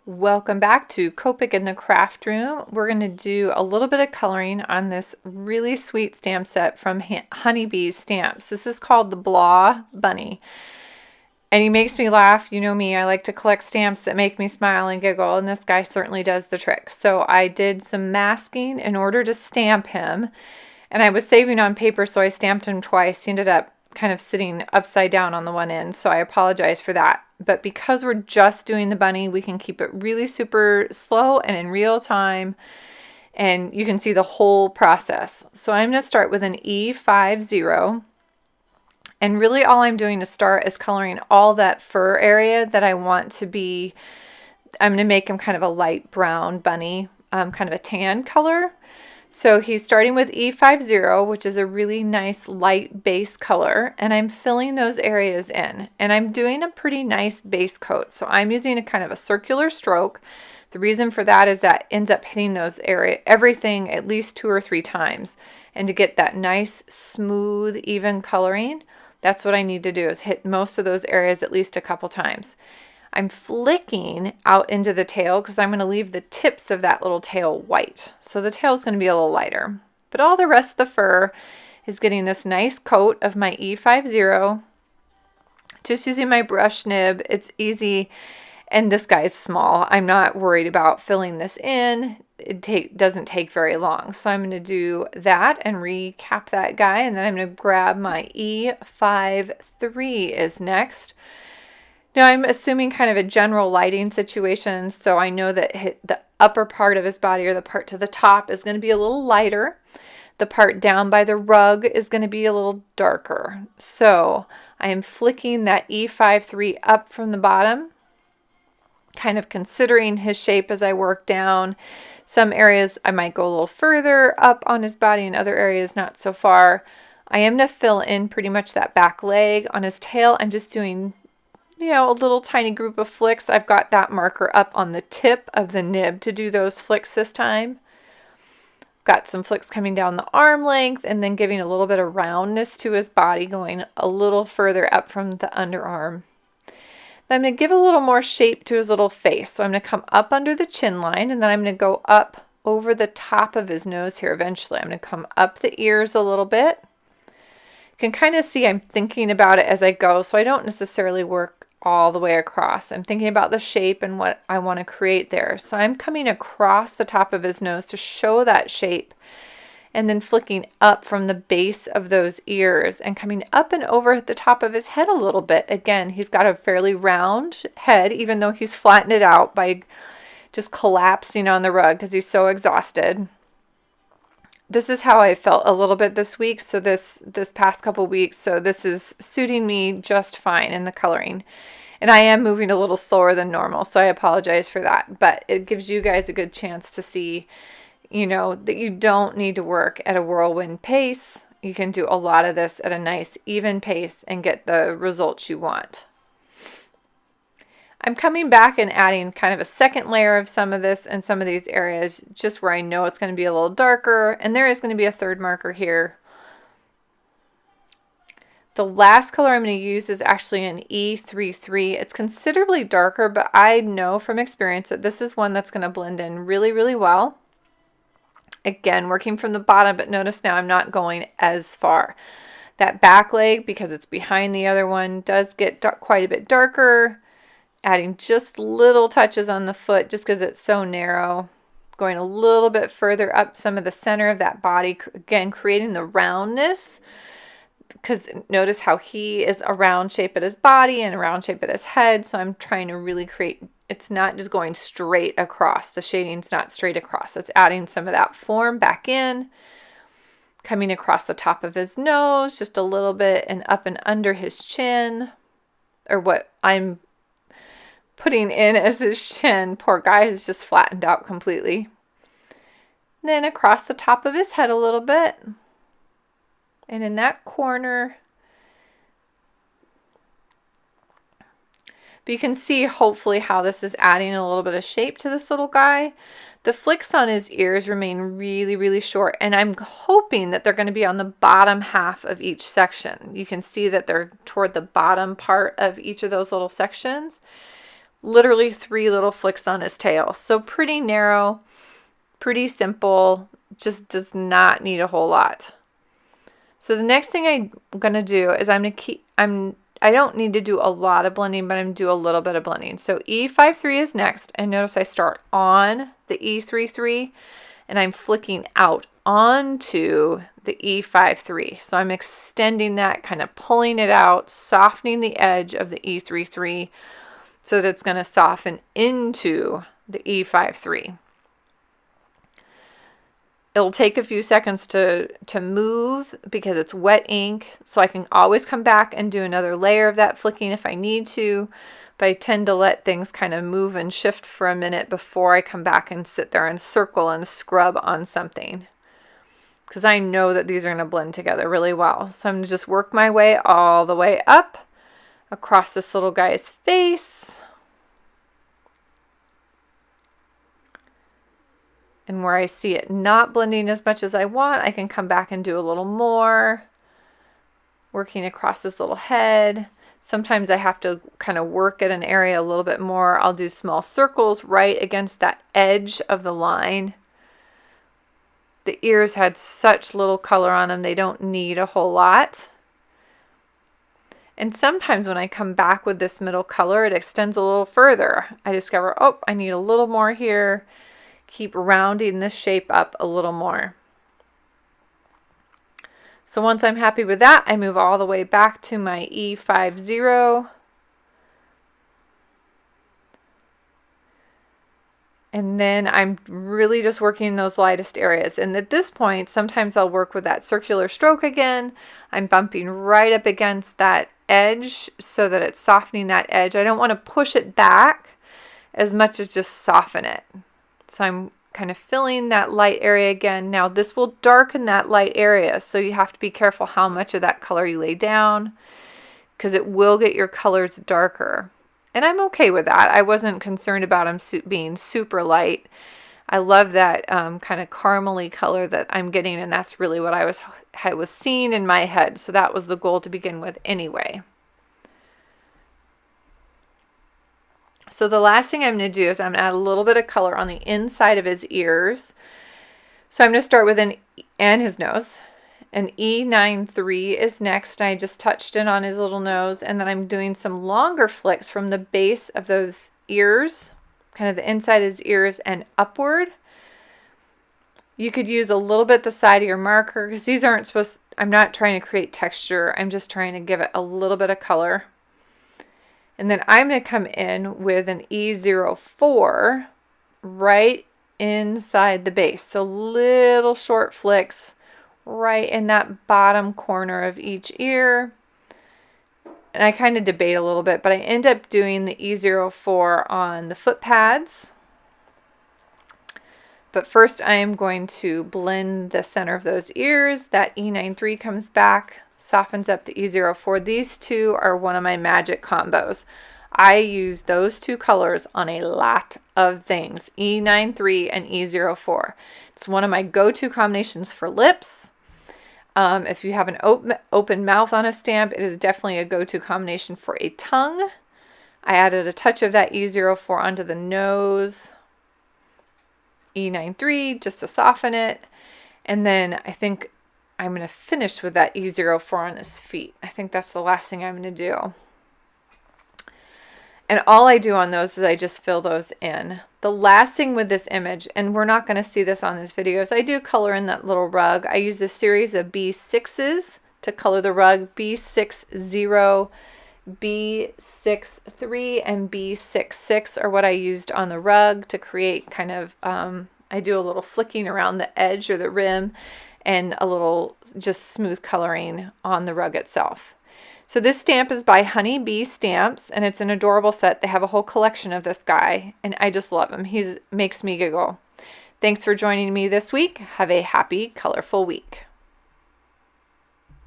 Welcome back to Copic in the craft room. We're going to do a little bit of coloring on this really sweet stamp set from Honeybee Stamps. This is called the Blah Bunny. And he makes me laugh. You know me, I like to collect stamps that make me smile and giggle, and this guy certainly does the trick. So I did some masking in order to stamp him, and I was saving on paper, so I stamped him twice. He ended up kind of sitting upside down on the one end, so I apologize for that. But because we're just doing the bunny, we can keep it really super slow and in real time, and you can see the whole process. So I'm going to start with an E50, and really all I'm doing to start is coloring all that fur area that I want to be. I'm going to make him kind of a light brown bunny, kind of a tan color. So he's starting with E50, which is a really nice light base color, and I'm filling those areas in. And I'm doing a pretty nice base coat. So I'm using a kind of a circular stroke. The reason for that is that ends up hitting those everything at least 2 or 3 times. And to get that nice, smooth, even coloring, that's what I need to do, is hit most of those areas at least a couple times. I'm flicking out into the tail because I'm going to leave the tips of that little tail white. So the tail is going to be a little lighter. But all the rest of the fur is getting this nice coat of my E50. Just using my brush nib, it's easy. And this guy is small. I'm not worried about filling this in. It doesn't take very long. So I'm going to do that and recap that guy. And then I'm going to grab my E53 is next. Now I'm assuming kind of a general lighting situation, so I know that the upper part of his body, or the part to the top, is going to be a little lighter. The part down by the rug is going to be a little darker. So I am flicking that E53 up from the bottom, kind of considering his shape as I work down. Some areas I might go a little further up on his body, and other areas not so far. I am going to fill in pretty much that back leg. On his tail, I'm just doing a little tiny group of flicks. I've got that marker up on the tip of the nib to do those flicks this time. Got some flicks coming down the arm length, and then giving a little bit of roundness to his body, going a little further up from the underarm. Then I'm going to give a little more shape to his little face. So I'm going to come up under the chin line, and then I'm going to go up over the top of his nose here eventually. I'm going to come up the ears a little bit. You can kind of see I'm thinking about it as I go, so I don't necessarily work all the way across. I'm thinking about the shape and what I want to create there. So I'm coming across the top of his nose to show that shape, and then flicking up from the base of those ears and coming up and over the top of his head a little bit. Again, he's got a fairly round head, even though he's flattened it out by just collapsing on the rug because he's so exhausted. This is how I felt a little bit this week, so this past couple weeks, so this is suiting me just fine in the coloring. And I am moving a little slower than normal, so I apologize for that. But it gives you guys a good chance to see, that you don't need to work at a whirlwind pace. You can do a lot of this at a nice, even pace and get the results you want. I'm coming back and adding kind of a second layer of some of this in some of these areas, just where I know it's going to be a little darker, and there is going to be a third marker here. The last color I'm going to use is actually an E33. It's considerably darker, but I know from experience that this is one that's going to blend in really, really well. Again, working from the bottom, but notice now I'm not going as far. That back leg, because it's behind the other one, does get quite a bit darker. Adding just little touches on the foot just because it's so narrow. Going a little bit further up some of the center of that body. Again, creating the roundness. Because notice how he is a round shape at his body and a round shape at his head. So I'm trying to really create, it's not just going straight across. The shading's not straight across. It's adding some of that form back in. Coming across the top of his nose just a little bit, and up and under his chin. Or what I'm putting in as his chin. Poor guy is just flattened out completely. Then across the top of his head a little bit. And in that corner. But you can see hopefully how this is adding a little bit of shape to this little guy. The flicks on his ears remain really, really short, and I'm hoping that they're going to be on the bottom half of each section. You can see that they're toward the bottom part of each of those little sections. literally 3 little flicks on his tail. So pretty narrow, pretty simple, just does not need a whole lot. So the next thing I'm going to do is I don't need to do a lot of blending, but I'm going to do a little bit of blending. So E53 is next, and notice I start on the E33 and I'm flicking out onto the E53. So I'm extending that, kind of pulling it out, softening the edge of the E33 so that it's going to soften into the E53. It'll take a few seconds to move because it's wet ink, so I can always come back and do another layer of that flicking if I need to, but I tend to let things kind of move and shift for a minute before I come back and sit there and circle and scrub on something, because I know that these are going to blend together really well. So I'm going to just work my way all the way up across this little guy's face. And where I see it not blending as much as I want, I can come back and do a little more, working across this little head. Sometimes I have to kind of work at an area a little bit more. I'll do small circles right against that edge of the line. The ears had such little color on them, they don't need a whole lot. And sometimes when I come back with this middle color, it extends a little further. I discover, oh, I need a little more here. Keep rounding this shape up a little more. So once I'm happy with that, I move all the way back to my E50. And then I'm really just working those lightest areas. And at this point, sometimes I'll work with that circular stroke again. I'm bumping right up against that edge so that it's softening that edge. I don't want to push it back as much as just soften it. So I'm kind of filling that light area again. Now this will darken that light area, so you have to be careful how much of that color you lay down, because it will get your colors darker. And I'm okay with that. I wasn't concerned about them being super light. I love that kind of caramely color that I'm getting, and that's really what I was seeing in my head. So that was the goal to begin with anyway. So the last thing I'm going to do is I'm going to add a little bit of color on the inside of his ears. So I'm going to start with and his nose. An E93 is next. I just touched it on his little nose, and then I'm doing some longer flicks from the base of those ears, kind of the inside of his ears and upward. You could use a little bit the side of your marker, because these aren't supposed, I'm not trying to create texture. I'm just trying to give it a little bit of color. And then I'm going to come in with an E04 right inside the base. So little short flicks right in that bottom corner of each ear. And I kind of debate a little bit, but I end up doing the E04 on the foot pads. But first I am going to blend the center of those ears. That E93 comes back, softens up the E04. These two are one of my magic combos. I use those two colors on a lot of things, E93 and E04. It's one of my go-to combinations for lips. If you have an open mouth on a stamp, it is definitely a go-to combination for a tongue. I added a touch of that E04 onto the nose, E93 just to soften it, and then I think I'm going to finish with that E04 on his feet. I think that's the last thing I'm going to do. And all I do on those is I just fill those in. The last thing with this image, and we're not going to see this on this video, is I do color in that little rug. I use a series of B6s to color the rug, B60, B63, and B66 are what I used on the rug to create kind of, I do a little flicking around the edge or the rim and a little just smooth coloring on the rug itself. So this stamp is by Honey Bee Stamps, and it's an adorable set. They have a whole collection of this guy, and I just love him. He makes me giggle. Thanks for joining me this week. Have a happy, colorful week.